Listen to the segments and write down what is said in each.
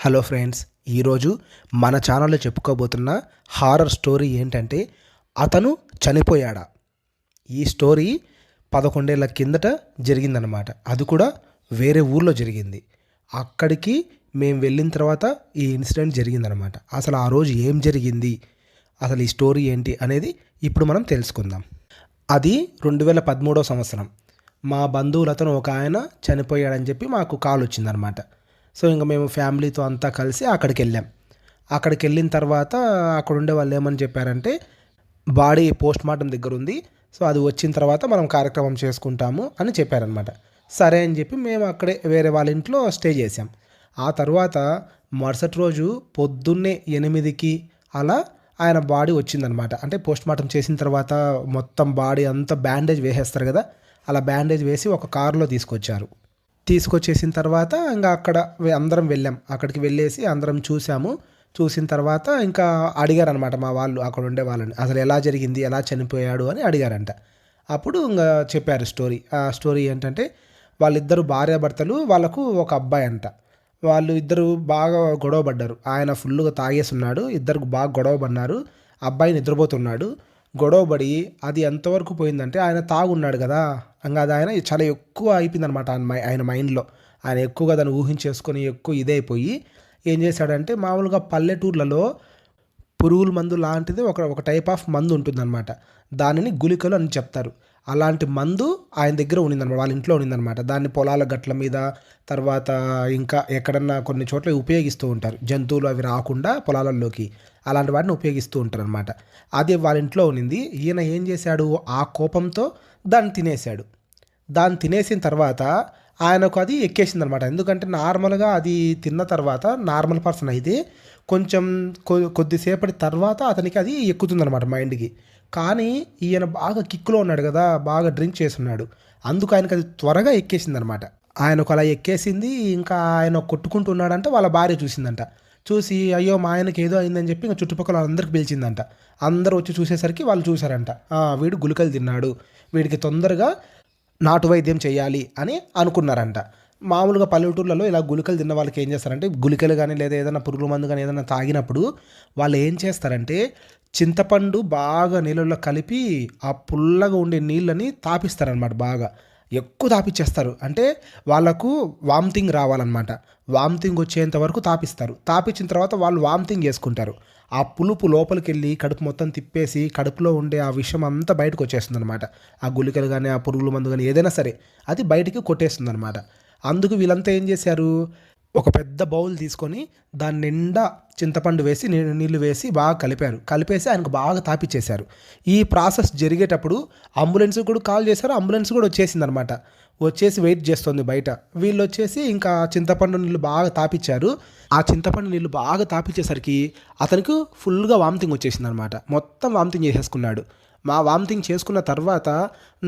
Hello friends, ఈరోజు మన ఛానల్లో చెప్పుకోబోతున్న హారర్ స్టోరీ ఏంటంటే అతను చనిపోయాడా. ఈ స్టోరీ 11 ఏళ్ల కిందట జరిగిందనమాట. అది కూడా వేరే ఊర్లో జరిగింది. అక్కడికి మేము వెళ్ళిన తర్వాత ఈ ఇన్సిడెంట్ జరిగిందనమాట. అసలు ఆ రోజు ఏం జరిగింది, అసలు ఈ స్టోరీ ఏంటి అనేది ఇప్పుడు మనం తెలుసుకుందాం. అది 2013 సంవత్సరం. మా బంధువులతను ఒక ఆయన చనిపోయాడని చెప్పి మాకు కాల్ వచ్చిందనమాట. సో ఇంక మేము ఫ్యామిలీతో అంతా కలిసి అక్కడికి వెళ్ళాం. అక్కడికి వెళ్ళిన తర్వాత అక్కడ ఉండే వాళ్ళు ఏమని చెప్పారంటే బాడీ పోస్ట్ మార్టం దగ్గర ఉంది, సో అది వచ్చిన తర్వాత మనం కార్యక్రమం చేసుకుంటాము అని చెప్పారనమాట. సరే అని చెప్పి మేము అక్కడే వేరే వాళ్ళ ఇంట్లో స్టే చేసాం. ఆ తర్వాత మరుసటి రోజు పొద్దున్నే 8కి అలా ఆయన బాడీ వచ్చిందనమాట. అంటే పోస్ట్ మార్టం చేసిన తర్వాత మొత్తం బాడీ అంతా బ్యాండేజ్ వేసేస్తారు కదా, అలా బ్యాండేజ్ వేసి ఒక కారులో తీసుకొచ్చేసిన తర్వాత ఇంకా అక్కడ అందరం వెళ్ళాం. అక్కడికి వెళ్ళేసి అందరం చూసిన తర్వాత ఇంకా అడిగారనమాట మా వాళ్ళు, అక్కడ ఉండే వాళ్ళని, అసలు ఎలా జరిగింది, ఎలా చనిపోయాడు అని అడిగారంట. అప్పుడు ఇంకా చెప్పారు స్టోరీ. ఆ స్టోరీ ఏంటంటే వాళ్ళిద్దరు భార్యాభర్తలు, వాళ్ళకు ఒక అబ్బాయి అంట. వాళ్ళు ఇద్దరు బాగా గొడవ పడ్డారు. ఆయన ఫుల్గా తాగేసి ఉన్నాడు, ఇద్దరు బాగా గొడవ పడినారు. అబ్బాయి నిద్రపోతున్నాడు. గొడవపడి అది ఎంతవరకు పోయిందంటే ఆయన తాగున్నాడు కదా, ఇంకా అది ఆయన చాలా ఎక్కువ అయిపోయిందనమాట ఆయన మైండ్లో. ఆయన ఎక్కువగా దాన్ని ఊహించేసుకొని ఎక్కువ ఇదైపోయి ఏం చేశాడంటే, మామూలుగా పల్లెటూర్లలో పురుగుల మందు లాంటిది ఒక టైప్ ఆఫ్ మందు ఉంటుందన్నమాట. దానిని గుళికలు అని చెప్తారు. అలాంటి మందు ఆయన దగ్గర ఉన్నిందనమాట, వాళ్ళ ఇంట్లో ఉన్నిందనమాట. దాన్ని పొలాల గట్ల మీద, తర్వాత ఇంకా ఎక్కడన్నా కొన్ని చోట్ల ఉపయోగిస్తూ ఉంటారు, జంతువులు అవి రాకుండా పొలాలలోకి, అలాంటి వాటిని ఉపయోగిస్తూ ఉంటారు అనమాట. అది వాళ్ళ ఇంట్లో ఉన్నింది. ఈయన ఏం చేశాడు, ఆ కోపంతో దాన్ని తినేశాడు. దాన్ని తినేసిన తర్వాత ఆయనకు అది ఎక్కేసింది అనమాట. ఎందుకంటే నార్మల్గా అది తిన్న తర్వాత నార్మల్ పర్సన్ అయితే కొంచెం కొద్దిసేపటి తర్వాత అతనికి అది ఎక్కుతుందనమాట మైండ్కి. కానీ ఈయన బాగా కిక్కులో ఉన్నాడు కదా, బాగా డ్రింక్ చేస్తున్నాడు, అందుకు ఆయనకు అది త్వరగా ఎక్కేసిందనమాట. ఆయనకు అలా ఎక్కేసింది. ఇంకా ఆయన కొట్టుకుంటున్నాడంటే వాళ్ళ భార్య చూసిందంట. చూసి అయ్యో మా ఆయనకి ఏదో అయిందని చెప్పి ఇంకా చుట్టుపక్కల అందరికి పిలిచిందంట. అందరూ వచ్చి చూసేసరికి వాళ్ళు చూసారంట, వీడు గుళికలు తిన్నాడు, వీడికి తొందరగా నాటు వైద్యం చేయాలి అని అనుకున్నారంట. మామూలుగా పల్లెటూర్లలో ఇలా గుళికలు తిన్న వాళ్ళకి ఏం చేస్తారంటే, గుళికలు కానీ లేదా ఏదైనా పురుగుల మందు కానీ ఏదైనా తాగినప్పుడు వాళ్ళు ఏం చేస్తారంటే చింతపండు బాగా నీళ్ళల్లో కలిపి ఆ పుల్లగా ఉండే నీళ్ళని తాపిస్తారనమాట. బాగా ఎక్కువ తాపిచ్చేస్తారు. అంటే వాళ్ళకు వామిటింగ్ రావాలన్నమాట. వామిటింగ్ వచ్చేంత వరకు తాపిస్తారు. తాపించిన తర్వాత వాళ్ళు వామిటింగ్ చేసుకుంటారు. ఆ పులుపు లోపలికి వెళ్ళి కడుపు మొత్తం తిప్పేసి కడుపులో ఉండే ఆ విషం అంతా బయటకు వచ్చేస్తుంది అనమాట. ఆ గుళికలు కానీ ఆ పురుగుల మందు కానీ ఏదైనా సరే అది బయటికి కొట్టేస్తుంది అనమాట. అందుకు వీళ్ళంతా ఏం చేశారు, ఒక పెద్ద బౌల్ తీసుకొని దాని నిండా చింతపండు వేసి నీళ్లు వేసి బాగా కలిపేసి ఆయనకు బాగా తాపిచ్చేశారు. ఈ ప్రాసెస్ జరిగేటప్పుడు అంబులెన్స్ కూడా కాల్ చేశారు. అంబులెన్స్ కూడా వచ్చేసింది అనమాట. వచ్చేసి వెయిట్ చేస్తుంది బయట. వీళ్ళు వచ్చేసి ఇంకా చింతపండు నీళ్ళు బాగా తాపిచ్చారు. ఆ చింతపండు నీళ్ళు బాగా తాపిచ్చేసరికి అతనికి ఫుల్గా వామిటింగ్ వచ్చేసింది అనమాట. మొత్తం వామిటింగ్ చేసేసుకున్నాడు. వామిటింగ్ చేసుకున్న తర్వాత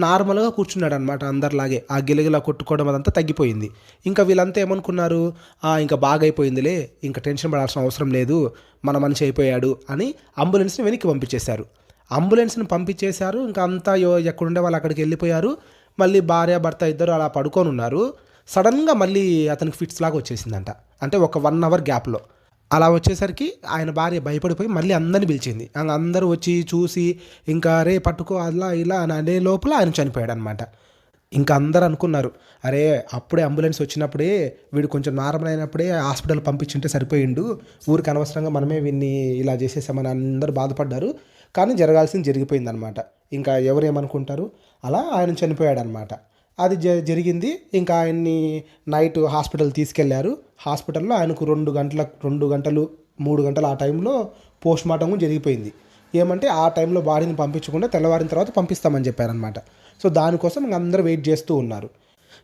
నార్మల్గా కూర్చున్నాడు అనమాట. అందరిలాగే ఆ గిలగిలా కొట్టుకోవడం అదంతా తగ్గిపోయింది. ఇంకా వీళ్ళంతా ఏమనుకున్నారు, ఇంకా బాగా అయిపోయిందిలే, ఇంకా టెన్షన్ పడాల్సిన అవసరం లేదు, మన మనిషి అయిపోయాడు అని అంబులెన్స్ని వెనక్కి పంపించేశారు. ఇంకా అంతా ఎక్కడుండే వాళ్ళు అక్కడికి వెళ్ళిపోయారు. మళ్ళీ భార్య భర్త ఇద్దరు అలా పడుకొని ఉన్నారు. సడన్గా మళ్ళీ అతనికి ఫిట్స్ లాగా వచ్చేసిందంట. అంటే ఒక 1 అవర్ గ్యాప్లో అలా వచ్చేసరికి ఆయన భార్య భయపడిపోయి మళ్ళీ అందరిని పిలిచింది. అందరూ వచ్చి చూసి ఇంకా రే పట్టుకో అలా ఇలా అని అనే లోపల ఆయన చనిపోయాడు అనమాట. ఇంకా అందరూ అనుకున్నారు, అరే అప్పుడే అంబులెన్స్ వచ్చినప్పుడే వీడు కొంచెం నార్మల్ అయినప్పుడే హాస్పిటల్ పంపించుంటే సరిపోయిండు, ఊరికి అనవసరంగా మనమే వీడిని ఇలా చేసేసామని అందరూ బాధపడ్డారు. కానీ జరగాల్సింది జరిగిపోయిందనమాట. ఇంకా ఎవరేమనుకుంటారు, అలా ఆయన చనిపోయాడనమాట. అది జరిగింది. ఇంకా ఆయన్ని నైట్ హాస్పిటల్ తీసుకెళ్లారు. హాస్పిటల్లో ఆయనకు 2 గంటలు 3 గంటలు ఆ టైంలో పోస్ట్ మార్టం జరిగిపోయింది. ఏమంటే ఆ టైంలో బాడీని పంపించకుండా తెల్లవారిన తర్వాత పంపిస్తామని చెప్పారనమాట. సో దానికోసం అందరూ వెయిట్ చేస్తూ ఉన్నారు.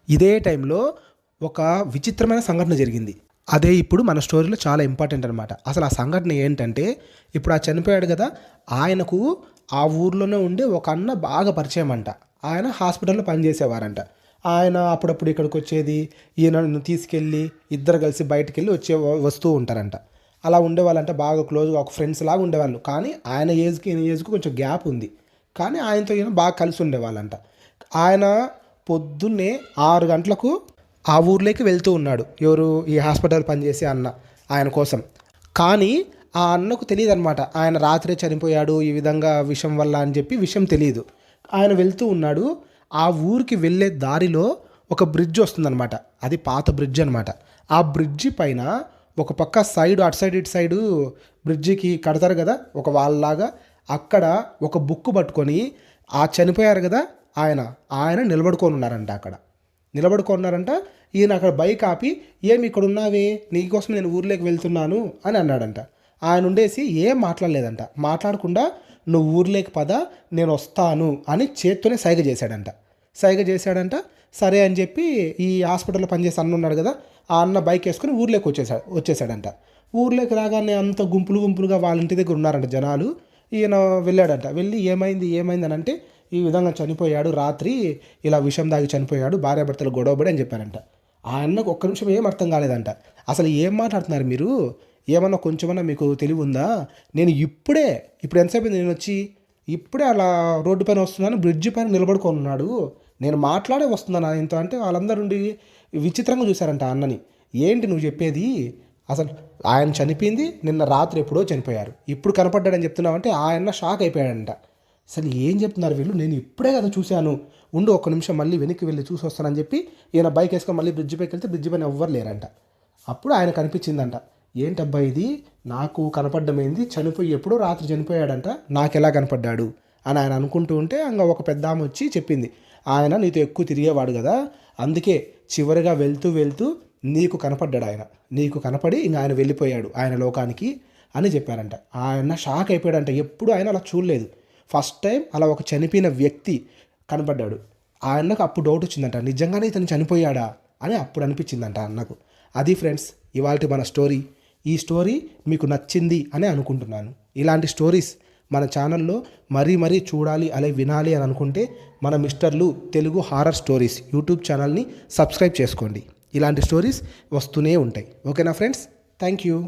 ఇదే టైంలో ఒక విచిత్రమైన సంఘటన జరిగింది. అదే ఇప్పుడు మన స్టోరీలో చాలా ఇంపార్టెంట్ అనమాట. అసలు ఆ సంఘటన ఏంటంటే, ఇప్పుడు ఆ చనిపోయాడు కదా, ఆయనకు ఆ ఊర్లోనే ఉండే ఒక అన్న బాగా పరిచయం అంట. ఆయన హాస్పిటల్లో పనిచేసేవారంట. ఆయన అప్పుడప్పుడు ఇక్కడికి వచ్చేది, ఈయనను తీసుకెళ్ళి ఇద్దరు కలిసి బయటికి వెళ్ళి వస్తూ ఉంటారంట. అలా ఉండేవాళ్ళంట, బాగా క్లోజ్గా ఒక ఫ్రెండ్స్ లాగా ఉండేవాళ్ళు. కానీ ఆయన ఏజ్కి కొంచెం గ్యాప్ ఉంది. కానీ ఆయనతో ఈయన బాగా కలిసి ఉండేవాళ్ళంట. ఆయన పొద్దున్నే 6 గంటలకు ఆ ఊర్లోకి వెళ్తూ ఉన్నాడు. ఎవరు, ఈ హాస్పిటల్ పనిచేసే అన్న. ఆయన కోసం. కానీ ఆ అన్నకు తెలియదు అనమాట, ఆయన రాత్రే చనిపోయాడు ఈ విధంగా విషం వల్ల అని చెప్పి విషయం తెలియదు. ఆయన వెళ్తూ ఉన్నాడు. ఆ ఊరికి వెళ్ళే దారిలో ఒక బ్రిడ్జ్ వస్తుందన్నమాట. అది పాత బ్రిడ్జ్ అనమాట. ఆ బ్రిడ్జి పైన ఒక పక్క సైడ్, అటు సైడ్ ఇటు సైడు బ్రిడ్జికి కడతారు కదా ఒక వాళ్ళలాగా, అక్కడ ఒక బుక్ పట్టుకొని ఆ చనిపోయారు కదా ఆయన నిలబడుకొని ఉన్నారంట. అక్కడ నిలబడుకున్నారంట. ఈయన అక్కడ బైక్ ఆపి, ఏమి ఇక్కడ ఉన్నావే, నీకోసం నేను ఊర్లోకి వెళ్తున్నాను అని అన్నాడంట. ఆయన ఉండేసి ఏం మాట్లాడలేదంట. మాట్లాడకుండా నువ్వు ఊర్లోకి పద, నేను వస్తాను అని చేత్తోనే సైగ చేశాడంట. సరే అని చెప్పి ఈ హాస్పిటల్లో పనిచేసే అన్న ఉన్నాడు కదా, ఆ అన్న బైక్ వేసుకొని ఊర్లోకి వచ్చేసాడంట. ఊర్లోకి రాగానే అంత గుంపులుగా వాళ్ళ ఇంటి దగ్గర ఉన్నారంట జనాలు. ఈయన వెళ్ళాడంట. వెళ్ళి ఏమైంది అని అంటే, ఈ విధంగా చనిపోయాడు, రాత్రి ఇలా విషం దాగి చనిపోయాడు, భార్యాభర్తలు గొడవపడి అని చెప్పారంట. ఆ అన్నకు ఒక్క నిమిషం ఏం అర్థం కాలేదంట. అసలు ఏం మాట్లాడుతున్నారు మీరు, ఏమన్నా కొంచెమన్నా మీకు తెలివి ఉందా? నేను ఇప్పుడు ఎంతసేపు నేను వచ్చి ఇప్పుడే అలా రోడ్డు పైన వస్తున్నాను, బ్రిడ్జి పైన నిలబడుకొని ఉన్నాడు, నేను మాట్లాడే వస్తున్నాను ఆయనతో అంటే వాళ్ళందరూ విచిత్రంగా చూశారంట ఆ అన్నని. ఏంటి నువ్వు చెప్పేది, అసలు ఆయన చనిపోయింది నిన్న రాత్రి ఎప్పుడో చనిపోయారు, ఇప్పుడు కనపడ్డాడని చెప్తున్నావంటే ఆయన షాక్ అయిపోయాడంట. అసలు ఏం చెప్తున్నారు వీళ్ళు, నేను ఇప్పుడే కదా చూశాను, ఉండు ఒక్క నిమిషం మళ్ళీ వెనక్కి వెళ్ళి చూసి వస్తానని చెప్పి ఈయన బైక్ వేసుకొని మళ్ళీ బ్రిడ్జి పైకి వెళ్తే బ్రిడ్జి పైన ఎవ్వరు లేరంట. అప్పుడు ఆయన కనిపించిందంట. ఏంటబ్బా ఇది, నాకు కనపడ్డమైంది, చనిపోయి ఎప్పుడో రాత్రి చనిపోయాడంట, నాకు ఎలా కనపడ్డాడు అని ఆయన అనుకుంటూ ఉంటే ఇంకా ఒక పెద్ద ఆమె వచ్చి చెప్పింది, ఆయన నీతో ఎక్కువ తిరిగేవాడు కదా, అందుకే చివరిగా వెళ్తూ నీకు కనపడ్డాడు, ఆయన నీకు కనపడి ఇంకా ఆయన వెళ్ళిపోయాడు ఆయన లోకానికి అని చెప్పారంట. ఆయన షాక్ అయిపోయాడంట. ఎప్పుడు ఆయన అలా చూడలేదు, ఫస్ట్ టైం అలా ఒక చనిపోయిన వ్యక్తి కనపడ్డాడు. ఆయనకు అప్పుడు డౌట్ వచ్చిందంట, నిజంగానే ఇతను చనిపోయాడా అని అప్పుడు అనిపించిందంట అన్నకు. అది ఫ్రెండ్స్ ఇవాల్టి మన స్టోరీ. ఈ స్టోరీ మీకు నచ్చింది అని అనుకుంటున్నాను. ఇలాంటి స్టోరీస్ మన ఛానల్లో మరీ చూడాలి అలా వినాలి అని అనుకుంటే మన మిస్టర్లు తెలుగు హారర్ స్టోరీస్ యూట్యూబ్ ఛానల్ని సబ్స్క్రైబ్ చేసుకోండి. ఇలాంటి స్టోరీస్ వస్తూనే ఉంటాయి. ఓకేనా ఫ్రెండ్స్, థ్యాంక్ యూ.